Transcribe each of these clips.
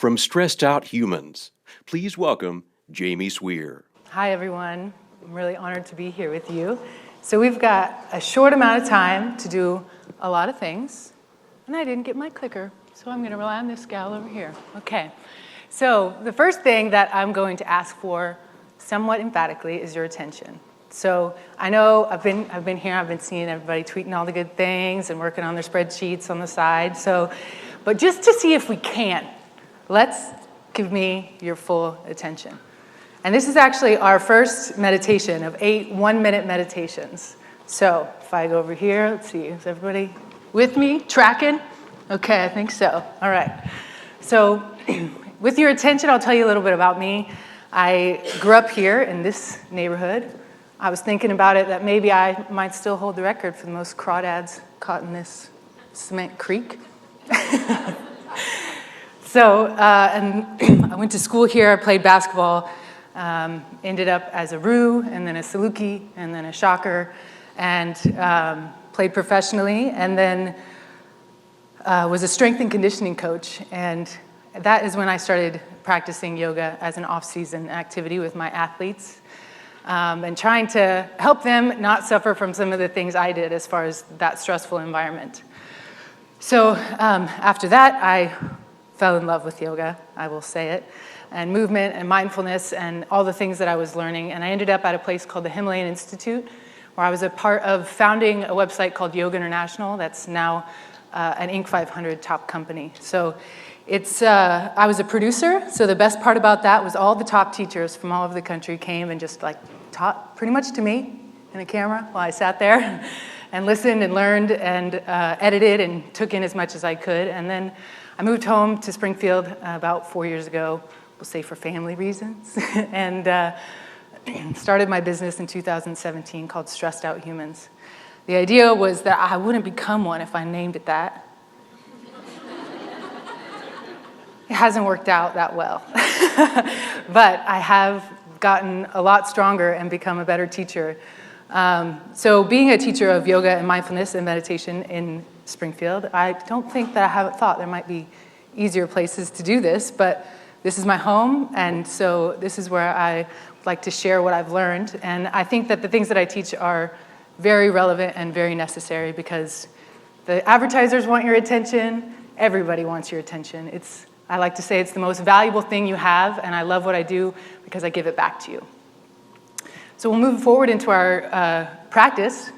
From Stressed Out Humans, please welcome Jayme Sweere. Hi, everyone. I'm really honored to be here with you. So we've got a short amount of time to do a lot of things, and I didn't get my clicker, so I'm going to rely on this gal over here. Okay. So the first thing that I'm going to ask for, somewhat emphatically, is your attention. So I know I've been here, I've been seeing everybody tweeting all the good things and working on their spreadsheets on the side. But just to see if we can, let's give me your full attention. And this is actually our first meditation of 8 one-minute meditations. So if I go over here, let's see, is everybody with me, tracking? Okay, I think so. All right. So with your attention, I'll tell you a little bit about me. I grew up here in this neighborhood. I was thinking about it that maybe I might still hold the record for the most crawdads caught in this cement creek. And I went to school here, I played basketball, ended up as a Roo, and then a Saluki, and then a Shocker, and played professionally, and then was a strength and conditioning coach. And that is when I started practicing yoga as an off-season activity with my athletes, and trying to help them not suffer from some of the things I did as far as that stressful environment. So after that, I fell in love with yoga, I will say it, and movement and mindfulness and all the things that I was learning. And I ended up at a place called the Himalayan Institute, where I was a part of founding a website called Yoga International that's now an Inc. 500 top company. So I was a producer, so the best part about that was all the top teachers from all over the country came and just taught pretty much to me in a camera while I sat there and listened and learned and edited and took in as much as I could. And then I moved home to Springfield about 4 years ago, we'll say for family reasons, and started my business in 2017 called Stressed Out Humans. The idea was that I wouldn't become one if I named it that. It hasn't worked out that well. But I have gotten a lot stronger and become a better teacher. So being a teacher of yoga and mindfulness and meditation in Springfield, I don't think that I haven't thought there might be easier places to do this, but this is my home, and so this is where I like to share what I've learned. And I think that the things that I teach are very relevant and very necessary because the advertisers want your attention, everybody wants your attention. I like to say it's the most valuable thing you have, and I love what I do because I give it back to you. So we'll move forward into our practice.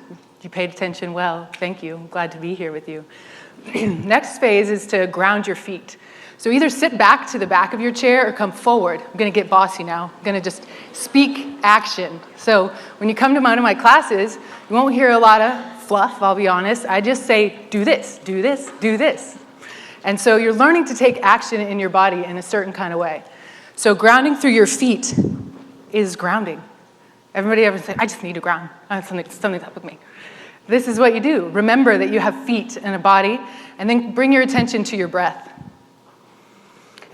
You paid attention well. Thank you. I'm glad to be here with you. Next phase is to ground your feet. So either sit back to the back of your chair or come forward. I'm going to get bossy now. I'm going to just speak action. So when you come to one of my classes, you won't hear a lot of fluff, I'll be honest. I just say, do this, do this, do this. And so you're learning to take action in your body in a certain kind of way. So grounding through your feet is grounding. Everybody ever say, I just need to ground. Something's up with me. This is what you do. Remember that you have feet and a body, and then bring your attention to your breath.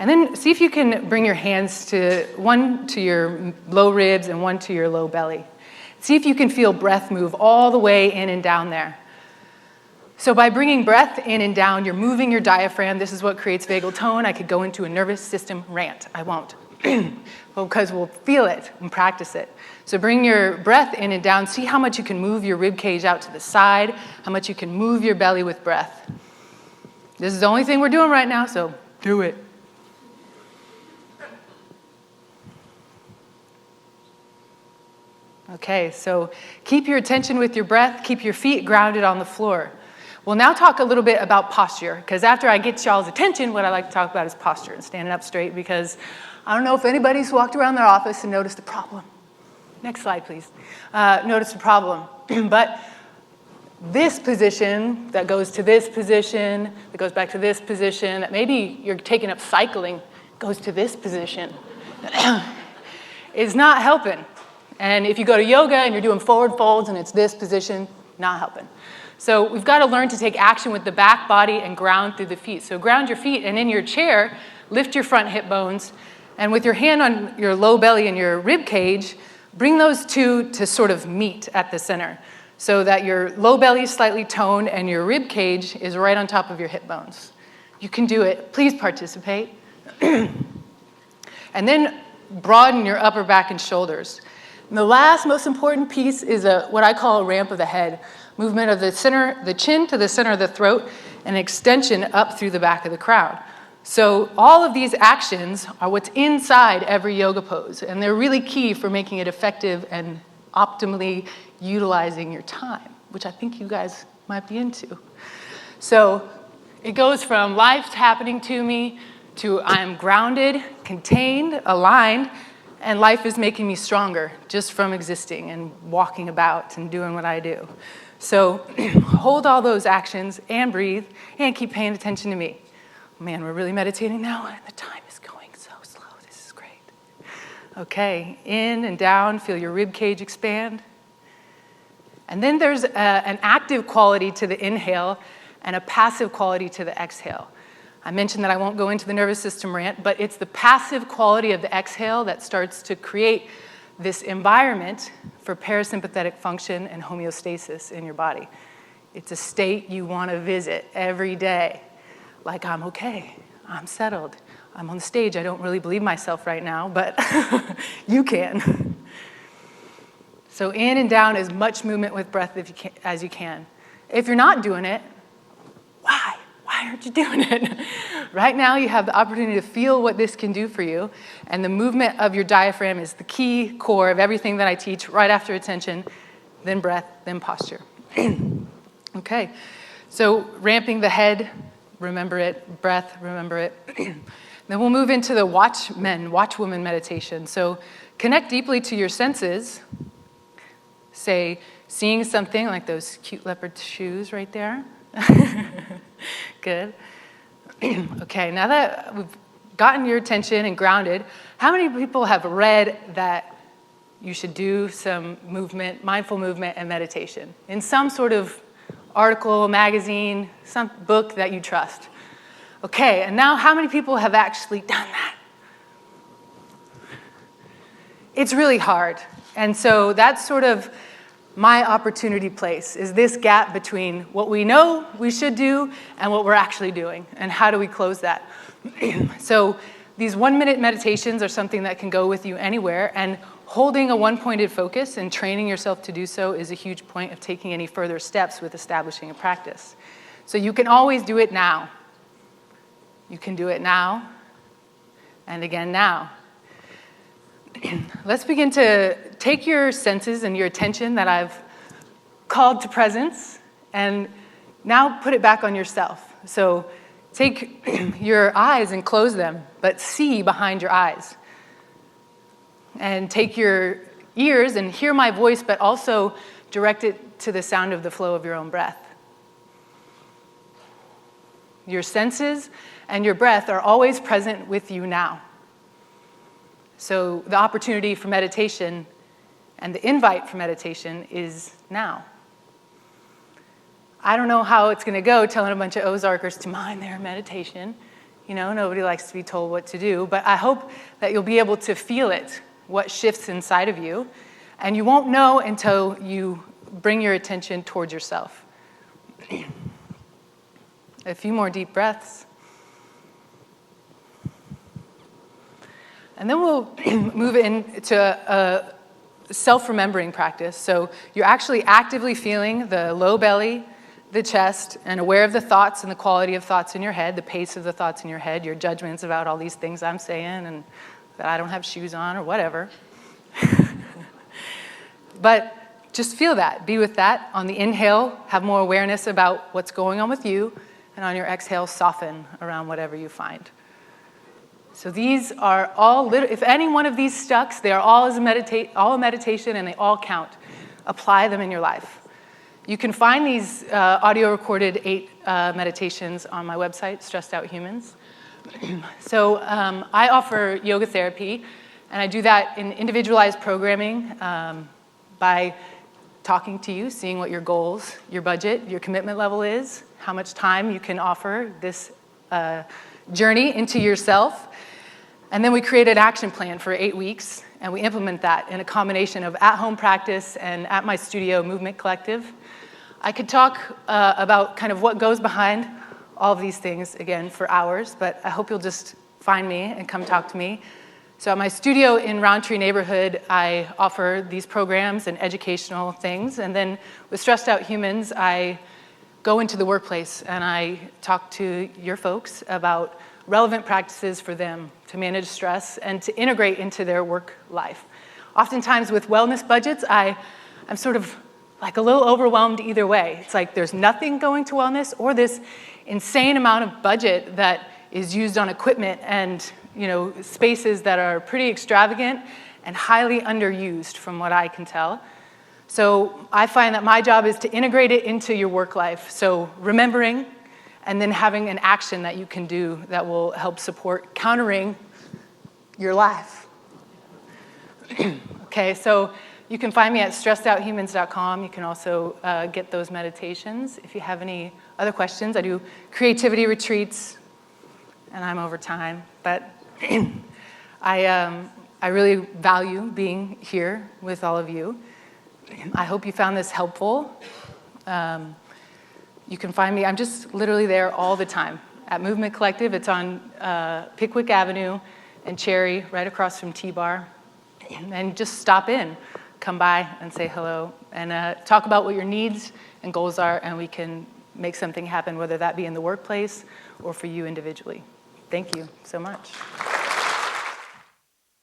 And then see if you can bring your hands one to your low ribs and one to your low belly. See if you can feel breath move all the way in and down there. So by bringing breath in and down, you're moving your diaphragm. This is what creates vagal tone. I could go into a nervous system rant. I won't. Well, because we'll feel it and practice it. So bring your breath in and down. See how much you can move your rib cage out to the side, how much you can move your belly with breath. This is the only thing we're doing right now, so do it. Okay, so keep your attention with your breath. Keep your feet grounded on the floor. We'll now talk a little bit about posture, because after I get y'all's attention, what I like to talk about is posture and standing up straight, because I don't know if anybody's walked around their office and noticed a problem. Next slide, please. Noticed a problem. But this position that goes to this position, that goes back to this position, that maybe you're taking up cycling, goes to this position, is not helping. And if you go to yoga and you're doing forward folds and it's this position, not helping. So we've got to learn to take action with the back body and ground through the feet. So ground your feet, and in your chair, lift your front hip bones, and with your hand on your low belly and your rib cage, bring those two to sort of meet at the center so that your low belly is slightly toned and your rib cage is right on top of your hip bones. You can do it. Please participate. And then broaden your upper back and shoulders. And the last most important piece is what I call a ramp of the head. Movement of the chin to the center of the throat, and extension up through the back of the crown. So all of these actions are what's inside every yoga pose, and they're really key for making it effective and optimally utilizing your time, which I think you guys might be into. So it goes from life's happening to me to I'm grounded, contained, aligned, and life is making me stronger just from existing and walking about and doing what I do. So hold all those actions and breathe and keep paying attention to me. Man, we're really meditating now, and the time is going so slow. This is great. Okay, in and down, feel your rib cage expand. And then there's an active quality to the inhale and a passive quality to the exhale. I mentioned that I won't go into the nervous system rant, but it's the passive quality of the exhale that starts to create this environment for parasympathetic function and homeostasis in your body. It's a state you want to visit every day. Like, I'm okay, I'm settled, I'm on the stage, I don't really believe myself right now, but you can. So in and down, as much movement with breath as you can. If you're not doing it, why? Why aren't you doing it? Right now, you have the opportunity to feel what this can do for you, and the movement of your diaphragm is the key core of everything that I teach, right after attention, then breath, then posture. Okay, so ramping the head, remember it, breath, remember it. Then we'll move into the watchwoman meditation. So connect deeply to your senses. Say, seeing something like those cute leopard shoes right there. Good. Okay, now that we've gotten your attention and grounded, how many people have read that you should do some movement, mindful movement and meditation in some sort of article, magazine, some book that you trust? Okay, and now how many people have actually done that? It's really hard. And so that's sort of my opportunity place, is this gap between what we know we should do and what we're actually doing, and how do we close that? So these 1-minute meditations are something that can go with you anywhere, and holding a one-pointed focus and training yourself to do so is a huge point of taking any further steps with establishing a practice. So you can always do it now. You can do it now, and again now. Let's begin to take your senses and your attention that I've called to presence, and now put it back on yourself. So take your eyes and close them, but see behind your eyes. And take your ears and hear my voice, but also direct it to the sound of the flow of your own breath. Your senses and your breath are always present with you now. So the opportunity for meditation and the invite for meditation is now. I don't know how it's going to go telling a bunch of Ozarkers to mind their meditation. You know, nobody likes to be told what to do, but I hope that you'll be able to feel it, what shifts inside of you, and you won't know until you bring your attention towards yourself. A few more deep breaths. And then we'll move into a self-remembering practice. So you're actually actively feeling the low belly, the chest, and aware of the thoughts and the quality of thoughts in your head, the pace of the thoughts in your head, your judgments about all these things I'm saying, and that I don't have shoes on or whatever. But just feel that. Be with that. On the inhale, have more awareness about what's going on with you, and on your exhale, soften around whatever you find. So these are all, if any one of these stucks, they are all a meditation, and they all count. Apply them in your life. You can find these audio recorded 8 meditations on my website, Stressed Out Humans. So I offer yoga therapy, and I do that in individualized programming by talking to you, seeing what your goals, your budget, your commitment level is, how much time you can offer this journey into yourself. And then we create an action plan for 8 weeks, and we implement that in a combination of at-home practice and at my studio movement collective. I could talk about kind of what goes behind all of these things, again, for hours, but I hope you'll just find me and come talk to me. So at my studio in Roundtree neighborhood, I offer these programs and educational things. And then with Stressed Out Humans, I go into the workplace and I talk to your folks about relevant practices for them to manage stress and to integrate into their work life. Oftentimes with wellness budgets, I'm sort of like a little overwhelmed either way. It's like there's nothing going to wellness or this insane amount of budget that is used on equipment and spaces that are pretty extravagant and highly underused from what I can tell. So I find that my job is to integrate it into your work life. So remembering and then having an action that you can do that will help support countering your life. Okay, so you can find me at stressedoutHumans.com. You can also get those meditations. If you have any other questions, I do creativity retreats, and I'm over time, but I really value being here with all of you. I hope you found this helpful. You can find me, I'm just literally there all the time. At Movement Collective, it's on Pickwick Avenue and Cherry, right across from T-Bar. And just stop in, come by and say hello, and talk about what your needs and goals are, and we can make something happen, whether that be in the workplace or for you individually. Thank you so much.